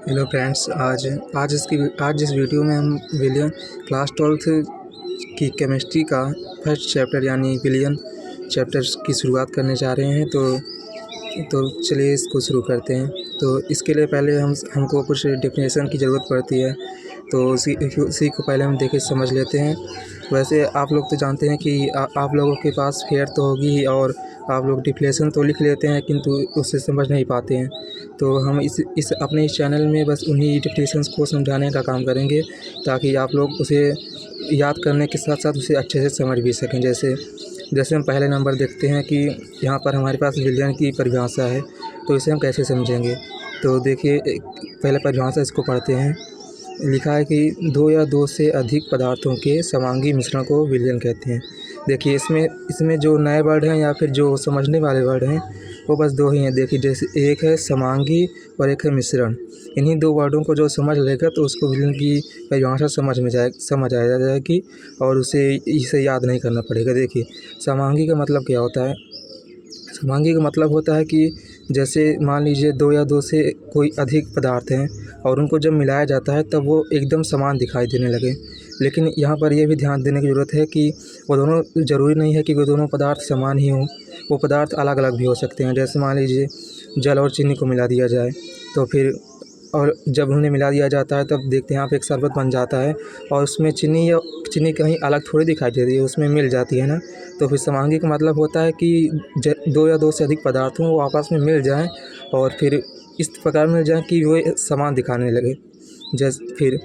Hello friends, आज इस video में हम विलियन क्लास 12th की केमिस्ट्री का फर्स्ट चैप्टर यानी विलियन चैप्टर की शुरुआत करने जा रहे हैं। तो चलिए इसको शुरू करते हैं। तो इसके लिए पहले हमको कुछ डेफिनेशन की ज़रूरत पड़ती है, तो उसी को पहले हम देखे समझ लेते हैं। वैसे आप लोग तो जानते हैं कि आप लोगों के पास फेयर तो होगी ही, और आप लोग डिफिनेशन तो लिख लेते हैं किंतु उससे समझ नहीं पाते हैं। तो हम इस अपने इस चैनल में बस उन्हीं डिफिनेशंस को समझाने का काम करेंगे, ताकि आप लोग उसे याद करने के साथ साथ उसे अच्छे से समझ भी सकें। जैसे हम पहले नंबर देखते हैं कि यहाँ पर हमारे पास विलियन की परिभाषा है, तो इसे हम कैसे समझेंगे। तो देखिए, पहले परिभाषा इसको पढ़ते हैं। लिखा है कि दो या दो से अधिक पदार्थों के समांगी मिश्रण को विलयन कहते हैं। देखिए, इसमें जो नए वर्ड हैं या फिर जो समझने वाले वर्ड हैं वो बस दो ही हैं। देखिए, जैसे एक है समांगी और एक है मिश्रण। इन्हीं दो वर्डों को जो समझ लेगा तो उसको विलयन की परिभाषा समझ आ जाएगी, और इसे याद नहीं करना पड़ेगा। देखिए, समांगी का मतलब क्या होता है। समांगी का मतलब होता है कि जैसे मान लीजिए दो या दो से कोई अधिक पदार्थ हैं और उनको जब मिलाया जाता है तब वो एकदम समान दिखाई देने लगे। लेकिन यहाँ पर यह भी ध्यान देने की ज़रूरत है कि वो दोनों ज़रूरी नहीं है कि वो दोनों पदार्थ समान ही हों। वो पदार्थ अलग अलग भी हो सकते हैं। जैसे मान लीजिए जल और चीनी को मिला दिया जाए, तो फिर और जब उन्हें मिला दिया जाता है तब देखते हैं आप एक शरबत बन जाता है, और उसमें चीनी कहीं अलग थोड़ी दिखाई देती है, उसमें मिल जाती है ना। तो फिर समांगी का मतलब होता है कि दो या दो से अधिक पदार्थ हों, वो आपस में मिल जाएं और फिर इस प्रकार मिल जाएं कि वो समान दिखाने लगे। फिर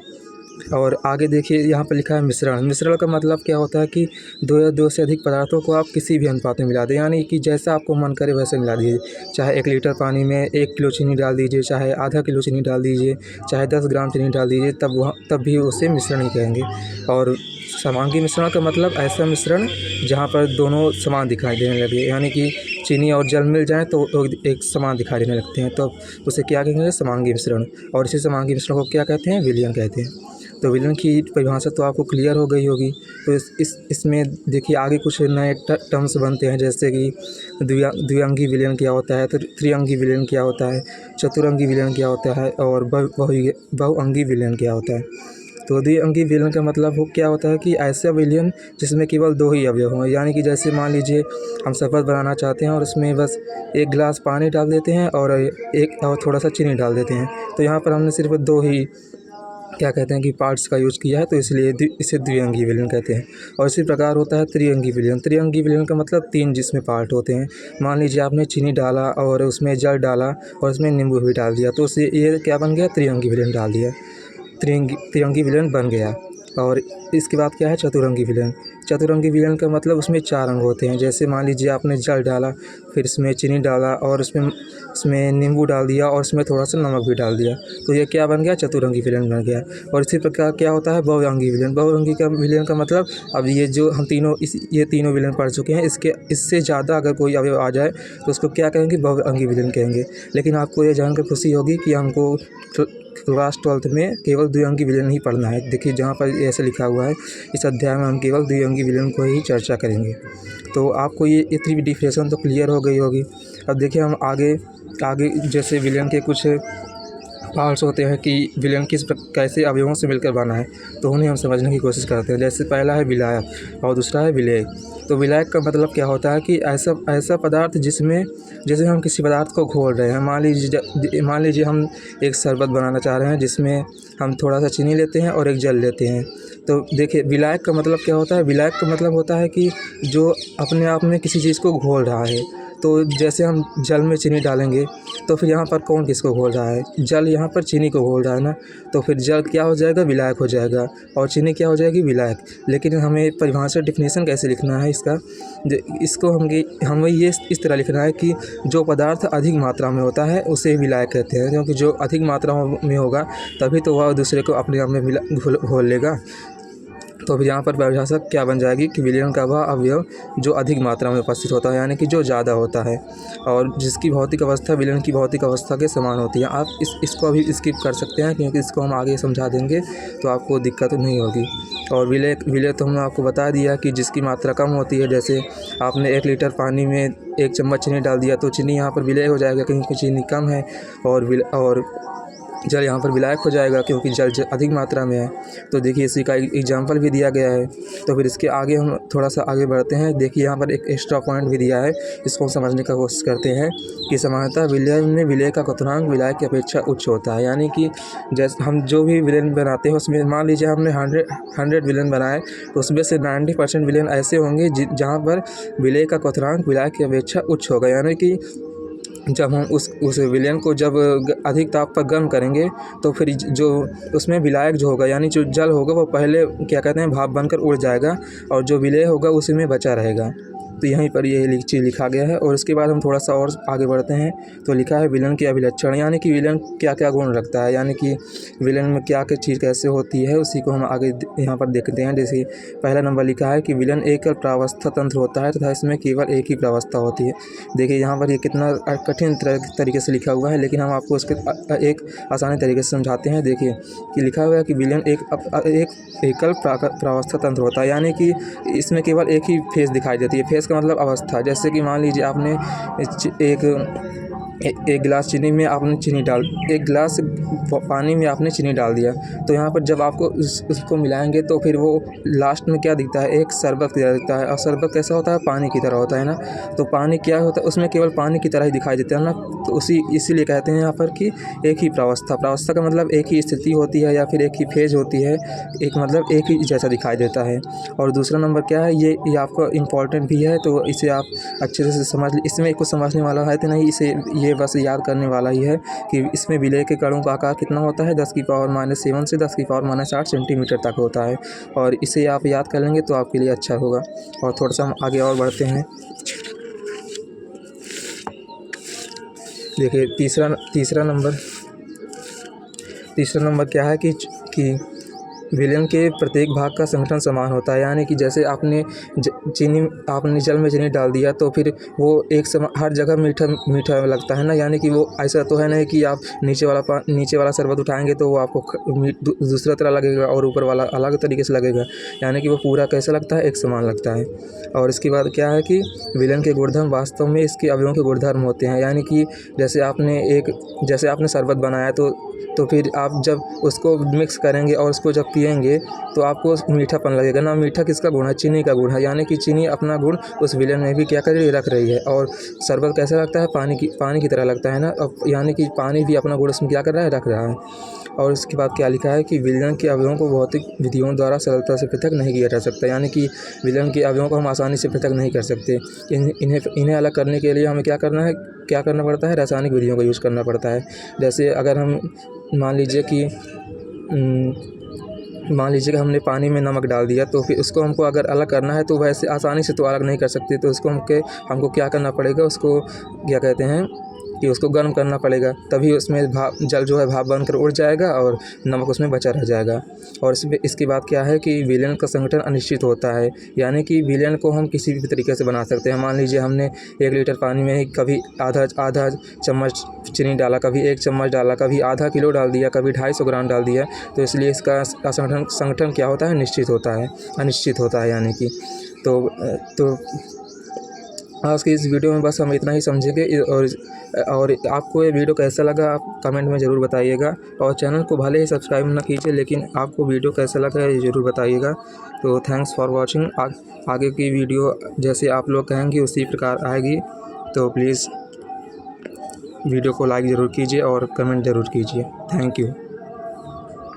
और आगे देखिए, यहाँ पर लिखा है मिश्रण। मिश्रण का मतलब क्या होता है कि दो या दो से अधिक पदार्थों को आप किसी भी अनुपात में मिला दें, यानी कि जैसा आपको मन करे वैसे मिला दीजिए। चाहे 1 लीटर पानी में 1 किलो चीनी डाल दीजिए, चाहे आधा किलो चीनी डाल दीजिए, चाहे 10 ग्राम चीनी डाल दीजिए, तब भी उसे मिश्रण ही कहेंगे। और समांगी मिश्रण का मतलब ऐसा मिश्रण जहाँ पर दोनों समान दिखाई देने लगे, यानी कि चीनी और जल मिल जाएँ तो एक समान दिखाई देने लगते हैं, तो उसे क्या कहेंगे, समांगी मिश्रण। और इसी समांगी मिश्रण को क्या कहते हैं, विलयन कहते हैं। तो विलयन की परिभाषा तो आपको क्लियर हो गई होगी। तो इसमें देखिए आगे कुछ नए टर्म्स बनते हैं, जैसे कि द्विअंगी विलयन क्या होता है, तो त्रिअंगी विलयन क्या होता है, चतुरंगी विलयन क्या होता है, और बहुअंगी विलयन क्या होता है। तो द्विअंगी विलयन का मतलब क्या होता है कि ऐसा विलयन जिसमें केवल दो ही अवयव हों। यानी कि जैसे मान लीजिए हम शरबत बनाना चाहते हैं और उसमें बस 1 गिलास पानी डाल देते हैं और थोड़ा सा चीनी डाल देते हैं, तो यहाँ पर हमने सिर्फ दो ही क्या कहते हैं कि पार्ट्स का यूज़ किया है, तो इसलिए इसे द्विअंगी विलयन कहते हैं। और इसी प्रकार होता है त्रिअंगी विलयन। त्रिअंगी विलयन का मतलब 3 जिसमें पार्ट होते हैं। मान लीजिए आपने चीनी डाला और उसमें जल डाला और उसमें नींबू भी डाल दिया, तो उससे ये क्या बन गया, त्रिअंगी विलयन डाल दिया, त्रिअंगी विलयन बन गया। और इसके बाद क्या है, चतुरंगी विलयन। चतुरंगी विलयन का मतलब उसमें 4 अंग होते हैं। जैसे मान लीजिए आपने जल डाला, फिर इसमें चीनी डाला और उसमें नींबू डाल दिया और उसमें थोड़ा सा नमक भी डाल दिया, तो ये क्या बन गया, चतुरंगी विलयन बन गया। और इसी प्रकार क्या होता है, बहुअंगी विलयन। बहुअंगी का विलयन का मतलब, अब ये जो हम ये तीनों विलयन पढ़ चुके हैं, इससे ज़्यादा अगर कोई अवयव आ जाए तो उसको क्या कहेंगे, बहुअंगी विलयन कहेंगे। लेकिन आपको ये जानकर खुशी होगी कि हमको क्लास 12th में केवल द्विअंगी विलयन ही पढ़ना है। देखिए, जहाँ पर ऐसे लिखा हुआ है, इस अध्याय में हम केवल द्विअंगी विलयन को ही चर्चा करेंगे। तो आपको ये इतनी डिफिनेशन तो क्लियर हो गई होगी। अब देखिए, हम आगे जैसे विलयन के कुछ पार्ट्स होते हैं कि विलयन कैसे अवयवों से मिलकर बना है, तो उन्हें हम समझने की कोशिश करते हैं। जैसे पहला है विलायक और दूसरा है विलेय। तो विलायक का मतलब क्या होता है कि ऐसा पदार्थ जिसमें जैसे हम किसी पदार्थ को घोल रहे हैं। मान लीजिए हम एक शरबत बनाना चाह रहे हैं जिसमें हम थोड़ा सा चीनी लेते हैं और एक जल लेते हैं। तो देखिए, विलायक का मतलब क्या होता है। विलायक का मतलब होता है कि जो अपने आप में किसी चीज़ को घोल रहा है। तो जैसे हम जल में चीनी डालेंगे, तो फिर यहाँ पर कौन किसको घोल रहा है, जल यहाँ पर चीनी को घोल रहा है ना। तो फिर जल क्या हो जाएगा, विलायक हो जाएगा, और चीनी क्या हो जाएगी, विलायक। लेकिन हमें परिभाषा डिफिनेशन कैसे लिखना है इसका, इसको हमें ये इस तरह लिखना है कि जो पदार्थ अधिक मात्रा में होता है उसे विलायक कहते हैं, क्योंकि जो अधिक मात्रा में होगा तभी तो वह दूसरे को अपने आप में घोल लेगा। तो फिर यहाँ पर परिभाषा क्या बन जाएगी कि विलयन का वह अवयव जो अधिक मात्रा में उपस्थित होता है, यानी कि जो ज़्यादा होता है, और जिसकी भौतिक अवस्था विलयन की भौतिक अवस्था के समान होती है। आप इसको अभी स्किप कर सकते हैं, क्योंकि इसको हम आगे समझा देंगे तो आपको दिक्कत नहीं होगी। और विलय तो हमने आपको बता दिया कि जिसकी मात्रा कम होती है। जैसे आपने 1 लीटर पानी में 1 चम्मच चीनी डाल दिया, तो चीनी यहाँ पर विलय हो जाएगा क्योंकि चीनी कम है। और जल यहाँ पर विलायक हो जाएगा क्योंकि जल अधिक मात्रा में है। तो देखिए इसी का एग्जाम्पल भी दिया गया है। तो फिर इसके आगे हम थोड़ा सा आगे बढ़ते हैं। देखिए यहाँ पर एक एक्स्ट्रा पॉइंट भी दिया है, इसको समझने का कोशिश करते हैं कि सामान्यतः विलयन में विलय का क्वथनांक विलायक की अपेक्षा उच्च होता है। यानी कि जैसे हम जो भी विलयन बनाते हैं उसमें मान लीजिए हमने 100 विलयन बनाए तो उसमें से 90% विलयन ऐसे होंगे जहाँ पर विलय का क्वथनांक विलायक की अपेक्षा उच्च होगा। यानी कि जब हम उस विलयन को जब अधिक ताप पर गर्म करेंगे तो फिर जो उसमें विलायक जो होगा यानी जो जल होगा वो पहले क्या कहते हैं भाप बनकर उड़ जाएगा और जो विलय होगा उसी में बचा रहेगा। तो यहीं पर ये चीज़ लिखा गया है। और इसके बाद हम थोड़ा सा और आगे बढ़ते हैं। तो लिखा है विलयन के अभिलक्षण, यानी कि विलयन क्या क्या गुण रखता है, यानी कि विलयन में क्या क्या चीज़ कैसे होती है, उसी को हम आगे यहाँ पर देखते हैं। जैसे पहला नंबर लिखा है कि विलयन एकल प्रावस्था तंत्र होता है तथा इसमें केवल एक ही प्रावस्था होती है। देखिए यहाँ पर ये कितना कठिन तरीके से लिखा हुआ है, लेकिन हम आपको उसके एक आसानी तरीके से समझाते हैं। देखिए कि लिखा हुआ है कि विलयन एक एकल प्रावस्था तंत्र होता है, यानी कि इसमें केवल एक ही फेज दिखाई देती है। फेज का मतलब अवस्था। जैसे कि मान लीजिए आपने एक गिलास चीनी में आपने चीनी डाल, एक गिलास पानी में आपने चीनी डाल दिया, तो यहाँ पर जब आपको उसको मिलाएंगे तो फिर वो लास्ट में क्या दिखता है, एक शरबत की तरह दिखता है। और शरबत कैसा होता है, पानी की तरह होता है ना। तो पानी क्या होता है, उसमें केवल पानी की तरह ही दिखाई देता है ना। तो इसीलिए कहते हैं यहाँ पर कि एक ही प्रावस्था। प्रावस्था का मतलब एक ही स्थिति होती है या फिर एक ही फेज होती है, एक मतलब एक ही जैसा दिखाई देता है। और दूसरा नंबर क्या है, ये आपको इम्पोर्टेंट भी है, तो इसे आप अच्छे से समझ, इसमें कुछ समझने वाला है तो नहीं, इसे ये बस याद करने वाला ही है कि इसमें विलय के कणों का आकार कितना होता है, 10⁻⁷ से 10⁻⁸ सेंटीमीटर तक होता है। और इसे आप याद कर लेंगे तो आपके लिए अच्छा होगा। और थोड़ा सा हम आगे और बढ़ते हैं। देखिए तीसरा नंबर क्या है कि विलयन के प्रत्येक भाग का संगठन समान होता है। यानी कि जैसे आपने जल में चीनी डाल दिया तो फिर वो हर जगह मीठा लगता है ना। यानी कि वो ऐसा तो है नहीं कि आप नीचे वाला शरबत उठाएंगे तो वो आपको दूसरा तरह लगेगा और ऊपर वाला अलग तरीके से लगेगा। यानी कि वो पूरा कैसा लगता है, एक समान लगता है। और इसके बाद क्या है कि विलयन के गुणधर्म वास्तव में इसके अवयवों के गुणधर्म होते हैं। यानी कि जैसे आपने शरबत बनाया तो फिर आप जब उसको मिक्स करेंगे और उसको जब पिएंगे तो आपको मीठापन लगेगा ना। मीठा किसका गुण है, चीनी का गुण है। यानी कि चीनी अपना गुण उस विलयन में भी क्या कर रही रख रही है। और शरबत कैसा लगता है, पानी की तरह लगता है ना। अब यानी कि पानी भी अपना गुण उसमें क्या कर रहा है, रख रहा है। और इसके बाद क्या लिखा है कि विलयन के अवयवों को भौतिक विधियों द्वारा सरलता से पृथक नहीं किया जा सकता। यानी कि विलयन के अवयवों को हम आसानी से पृथक नहीं कर सकते। इन्हें अलग करने के लिए हमें क्या करना पड़ता है, रासायनिक विधियों का यूज़ करना पड़ता है। जैसे अगर हम मान लीजिए कि हमने पानी में नमक डाल दिया तो फिर उसको हमको अगर अलग करना है तो वैसे आसानी से तो अलग नहीं कर सकते। तो उसको हमको क्या करना पड़ेगा, उसको क्या कहते हैं कि उसको गर्म करना पड़ेगा, तभी उसमें जल जो है भाप बनकर उड़ जाएगा और नमक उसमें बचा रह जाएगा। और इसके बाद क्या है कि विलयन का संगठन अनिश्चित होता है। यानी कि विलयन को हम किसी भी तरीके से बना सकते हैं। मान लीजिए हमने 1 लीटर पानी में ही कभी आधा चम्मच चीनी डाला, कभी 1 चम्मच डाला, कभी आधा किलो डाल दिया, कभी 250 ग्राम डाल दिया। तो इसलिए इसका संगठन क्या होता है, अनिश्चित होता है। यानी कि तो आज की इस वीडियो में बस हम इतना ही समझेंगे। और आपको ये वीडियो कैसा लगा आप कमेंट में ज़रूर बताइएगा। और चैनल को भले ही सब्सक्राइब ना कीजिए, लेकिन आपको वीडियो कैसा लगा ये ज़रूर बताइएगा। तो थैंक्स फॉर वॉचिंग। आगे की वीडियो जैसे आप लोग कहेंगे उसी प्रकार आएगी। तो प्लीज़ वीडियो को लाइक ज़रूर कीजिए और कमेंट ज़रूर कीजिए। Thank you.